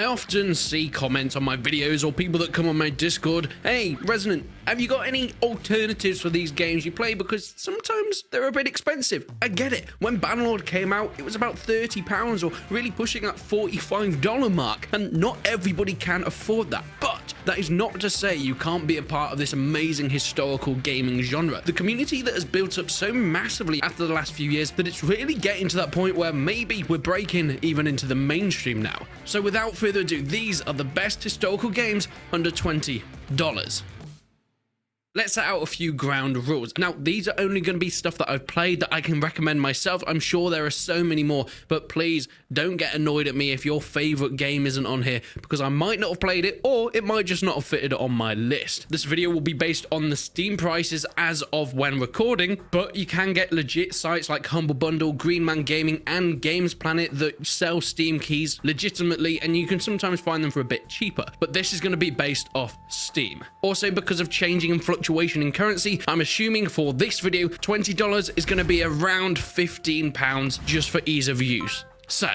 often see comments on my videos or people that come on my Discord, hey, Resonant, have you got any alternatives for these games you play? Because sometimes they're a bit expensive. I get it. When Bannerlord came out, it was about £30 or really pushing that $45 mark, and not everybody can afford that. But that is not to say you can't be a part of this amazing historical gaming genre. The community that has built up so massively after the last few years that it's really getting to that point where maybe we're breaking even into the mainstream now. So without further ado, these are the best historical games under $20. Let's set out a few ground rules. Now, these are only going to be stuff that I've played that I can recommend myself. I'm sure there are so many more, but please don't get annoyed at me if your favorite game isn't on here, because I might not have played it, or it might just not have fitted on my list. This video will be based on the Steam prices as of when recording, but you can get legit sites like Humble Bundle, Green Man Gaming, and Games Planet that sell Steam keys legitimately, and you can sometimes find them for a bit cheaper. But this is going to be based off Steam. Also, because of changing and fluctuation in currency, I'm assuming for this video, $20 is going to be around £15 just for ease of use. So,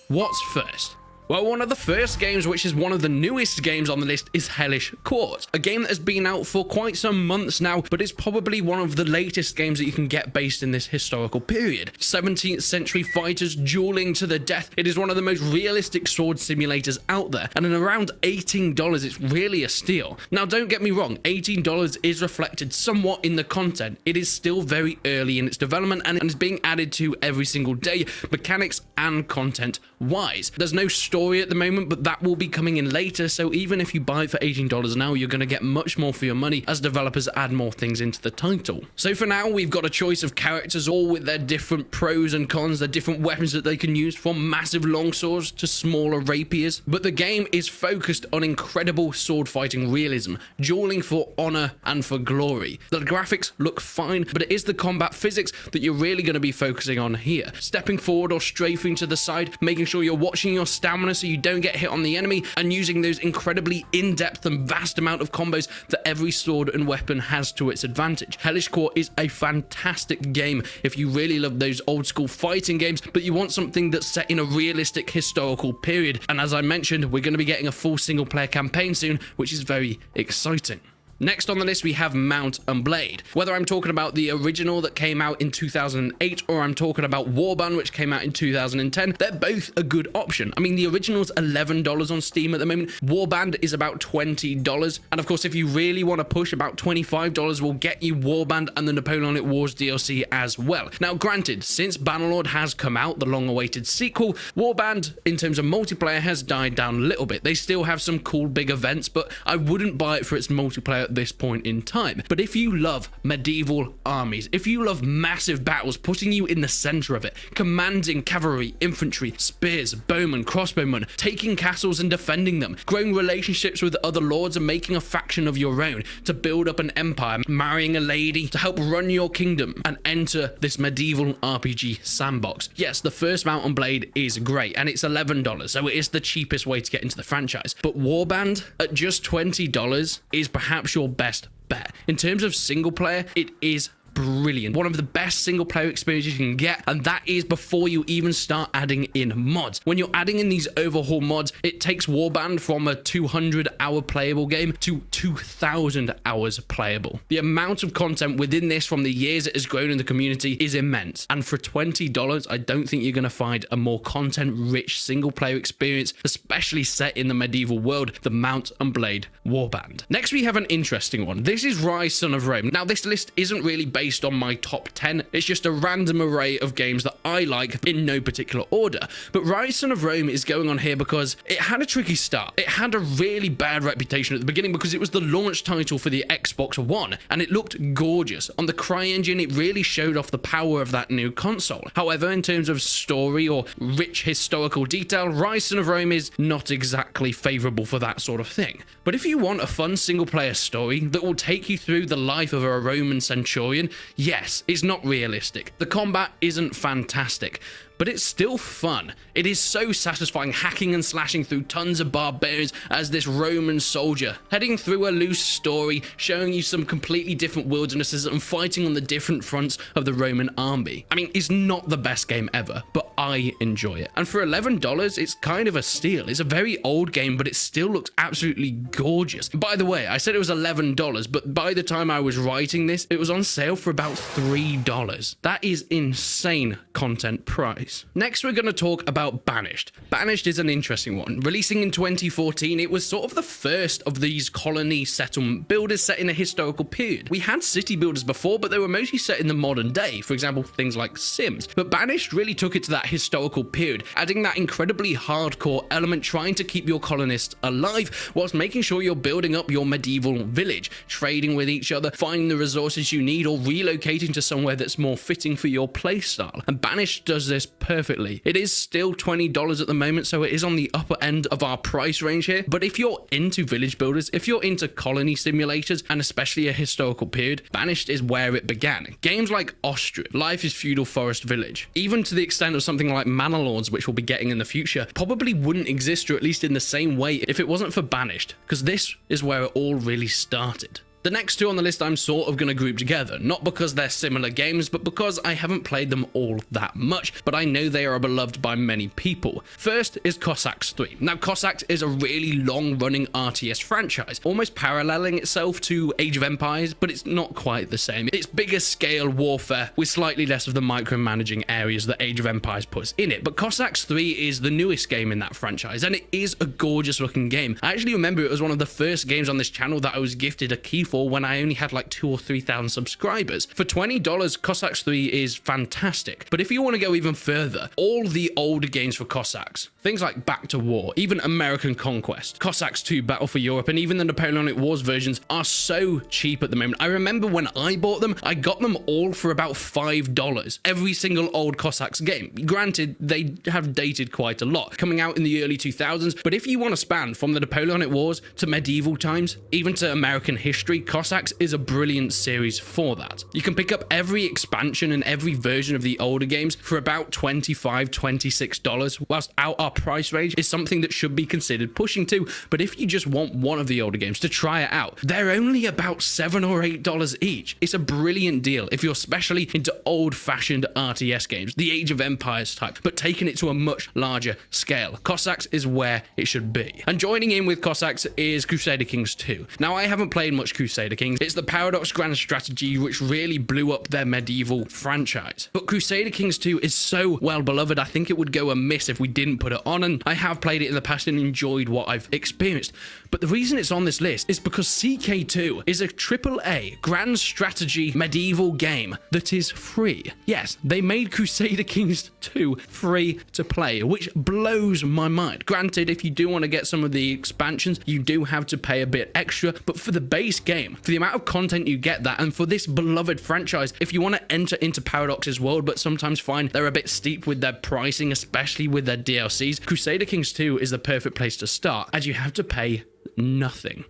what's first? Well, one of the first games, which is one of the newest games on the list, is Hellish Quart, a game that has been out for quite some months now, but is probably one of the latest games that you can get based in this historical period. 17th century fighters dueling to the death. It is one of the most realistic sword simulators out there, and at around $18, it's really a steal. Now, don't get me wrong, $18 is reflected somewhat in the content. It is still very early in its development and is being added to every single day, mechanics and content wise. There's no story at the moment, but that will be coming in later, so even if you buy it for $18 now, you're going to get much more for your money as developers add more things into the title. So for now, we've got a choice of characters, all with their different pros and cons, their different weapons that they can use, from massive longswords to smaller rapiers, but the game is focused on incredible sword fighting realism, dueling for honor and for glory. The graphics look fine, but it is the combat physics that you're really going to be focusing on here. Stepping forward or strafing to the side, making sure you're watching your stamina so you don't get hit on the enemy, and using those incredibly in-depth and vast amount of combos that every sword and weapon has to its advantage. Hellish Quart is a fantastic game if you really love those old school fighting games, but you want something that's set in a realistic historical period. And as I mentioned, we're going to be getting a full single player campaign soon, which is very exciting. Next on the list, we have Mount and Blade. Whether I'm talking about the original that came out in 2008 or I'm talking about Warband, which came out in 2010, they're both a good option. I mean, the original's $11 on Steam at the moment. Warband is about $20. And of course, if you really want to push, about $25 will get you Warband and the Napoleonic Wars DLC as well. Now, granted, since Bannerlord has come out, the long-awaited sequel, Warband, in terms of multiplayer, has died down a little bit. They still have some cool big events, but I wouldn't buy it for its multiplayer this point in time. But if you love medieval armies, if you love massive battles, putting you in the center of it, commanding cavalry, infantry, spears, bowmen, crossbowmen, taking castles and defending them, growing relationships with other lords and making a faction of your own, to build up an empire, marrying a lady, to help run your kingdom and enter this medieval RPG sandbox. Yes, the first Mount and Blade is great, and it's $11, so it is the cheapest way to get into the franchise. But Warband at just $20 is perhaps your best bet. In terms of single player, it is brilliant. One of the best single player experiences you can get, and that is before you even start adding in mods. When you're adding in these overhaul mods, it takes Warband from a 200-hour playable game to 2,000 hours playable. The amount of content within this from the years it has grown in the community is immense, and for $20, I don't think you're going to find a more content-rich single player experience, especially set in the medieval world, than Mount and Blade Warband. Next, we have an interesting one. This is Ryze Son of Rome. Now, this list isn't really based on my top 10. It's just a random array of games that I like in no particular order. But Ryze Son of Rome is going on here because it had a tricky start. It had a really bad reputation at the beginning because it was the launch title for the Xbox One, and it looked gorgeous. On the CryEngine, it really showed off the power of that new console. However, in terms of story or rich historical detail, Ryze Son of Rome is not exactly favorable for that sort of thing. But if you want a fun single-player story that will take you through the life of a Roman centurion, yes, it's not realistic. The combat isn't fantastic, but it's still fun. It is so satisfying hacking and slashing through tons of barbarians as this Roman soldier, heading through a loose story, showing you some completely different wildernesses and fighting on the different fronts of the Roman army. I mean, it's not the best game ever, but I enjoy it. And for $11, it's kind of a steal. It's a very old game, but it still looks absolutely gorgeous. By the way, I said it was $11, but by the time I was writing this, it was on sale for about $3. That is insane content price. Next, we're going to talk about Banished. Banished is an interesting one. Releasing in 2014, it was sort of the first of these colony settlement builders set in a historical period. We had city builders before, but they were mostly set in the modern day, for example, things like Sims. But Banished really took it to that historical period, adding that incredibly hardcore element, trying to keep your colonists alive whilst making sure you're building up your medieval village, trading with each other, finding the resources you need, or relocating to somewhere that's more fitting for your playstyle. And Banished does this perfectly. It is still $20 at the moment, so it is on the upper end of our price range here. But if you're into village builders, if you're into colony simulators, and especially a historical period, Banished is where it began. Games like Ostrich, Life is Feudal Forest Village, even to the extent of something like Bannerlords, which we'll be getting in the future, probably wouldn't exist, or at least in the same way, if it wasn't for Banished, because this is where it all really started. The next two on the list I'm sort of going to group together, not because they're similar games, but because I haven't played them all that much, but I know they are beloved by many people. First is Cossacks 3. Now, Cossacks is a really long-running RTS franchise, almost paralleling itself to Age of Empires, but it's not quite the same. It's bigger scale warfare with slightly less of the micromanaging areas that Age of Empires puts in it, but Cossacks 3 is the newest game in that franchise, and it is a gorgeous looking game. I actually remember it was one of the first games on this channel that I was gifted a key for when I only had like 2,000 or 3,000 subscribers. For $20, Cossacks 3 is fantastic. But if you want to go even further, all the older games for Cossacks, things like Back to War, even American Conquest, Cossacks 2 Battle for Europe, and even the Napoleonic Wars versions are so cheap at the moment. I remember when I bought them, I got them all for about $5. Every single old Cossacks game. Granted, they have dated quite a lot, coming out in the early 2000s, but if you want to span from the Napoleonic Wars to medieval times, even to American history, Cossacks is a brilliant series for that. You can pick up every expansion and every version of the older games for about $25, $26, whilst out our price range is something that should be considered pushing to. But if you just want one of the older games to try it out, they're only about $7 or $8 each. It's a brilliant deal if you're especially into old-fashioned RTS games, the Age of Empires type, but taking it to a much larger scale. Cossacks is where it should be. And joining in with Cossacks is Crusader Kings II. Now, I haven't played much Crusader Kings. It's the Paradox grand strategy which really blew up their medieval franchise. But Crusader Kings 2 is so well beloved, I think it would go amiss if we didn't put it on, and I have played it in the past and enjoyed what I've experienced. But the reason it's on this list is because CK2 is a AAA grand strategy medieval game that is free. Yes, they made Crusader Kings 2 free to play, which blows my mind. Granted, if you do want to get some of the expansions, you do have to pay a bit extra, but for the base game, for the amount of content you get that, and for this beloved franchise, if you want to enter into Paradox's world but sometimes find they're a bit steep with their pricing, especially with their DLCs, Crusader Kings 2 is the perfect place to start, as you have to pay nothing.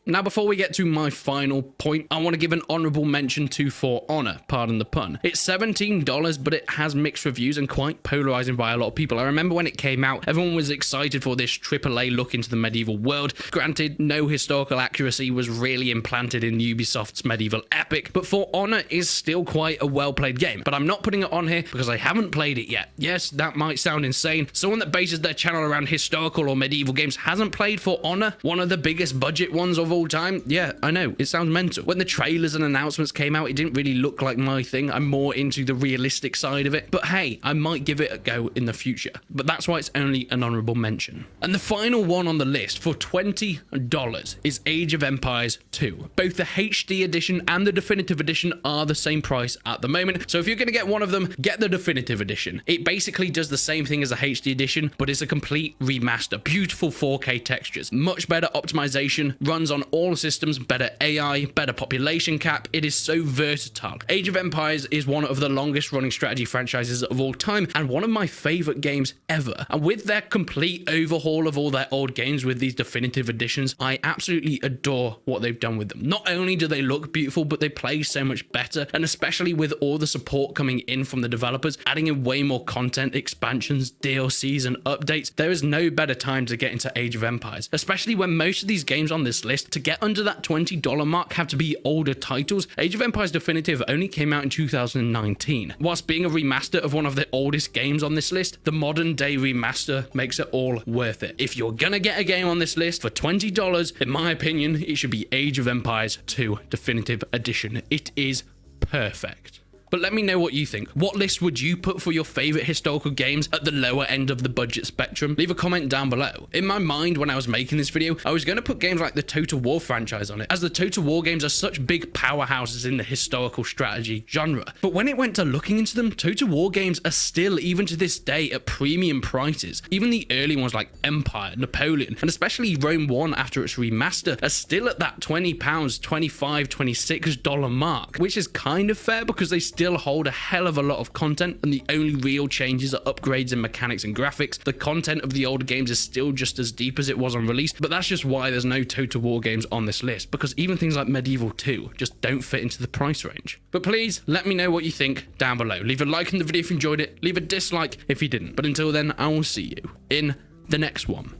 Now, before we get to my final point, I want to give an honorable mention to For Honor, pardon the pun. It's $17, but it has mixed reviews and quite polarizing by a lot of people. I remember when it came out, everyone was excited for this AAA look into the medieval world. Granted, no historical accuracy was really implanted in Ubisoft's medieval epic, but For Honor is still quite a well-played game. But I'm not putting it on here because I haven't played it yet. Yes, that might sound insane. Someone that bases their channel around historical or medieval games hasn't played For Honor, one of the biggest budget ones of all time. Yeah, I know, it sounds mental. When the trailers and announcements came out, it didn't really look like my thing. I'm more into the realistic side of it, but hey, I might give it a go in the future. But that's why it's only an honorable mention. And the final one on the list for $20 is Age of Empires 2. Both the HD edition and the definitive edition are the same price at the moment, so if you're going to get one of them, get the definitive edition. It basically does the same thing as a HD edition, but it's a complete remaster. Beautiful 4K textures, much better optimization, runs on all systems, better AI, better population cap. It is so versatile. Age of Empires is one of the longest running strategy franchises of all time and one of my favorite games ever. And with their complete overhaul of all their old games with these definitive editions, I absolutely adore what they've done with them. Not only do they look beautiful, but they play so much better, and especially with all the support coming in from the developers, adding in way more content, expansions, DLCs, and updates, there is no better time to get into Age of Empires, especially when most of these games on this list, to get under that $20 mark, have to be older titles. Age of Empires Definitive only came out in 2019. Whilst being a remaster of one of the oldest games on this list, the modern day remaster makes it all worth it. If you're gonna get a game on this list for $20, in my opinion, it should be Age of Empires 2 Definitive Edition. It is perfect. But let me know what you think. What list would you put for your favorite historical games at the lower end of the budget spectrum? Leave a comment down below. In my mind, when I was making this video, I was going to put games like the Total War franchise on it, as the Total War games are such big powerhouses in the historical strategy genre. But when it went to looking into them, Total War games are still, even to this day, at premium prices. Even the early ones like Empire, Napoleon, and especially Rome 1 after its remaster are still at that £20, $25, $26 mark, which is kind of fair because they still hold a hell of a lot of content, and the only real changes are upgrades in mechanics and graphics. The content of the older games is still just as deep as it was on release, but that's just why there's no Total War games on this list, because even things like Medieval 2 just don't fit into the price range. But please let me know what you think down below. Leave a like in the video if you enjoyed it, leave a dislike if you didn't. But until then, I will see you in the next one.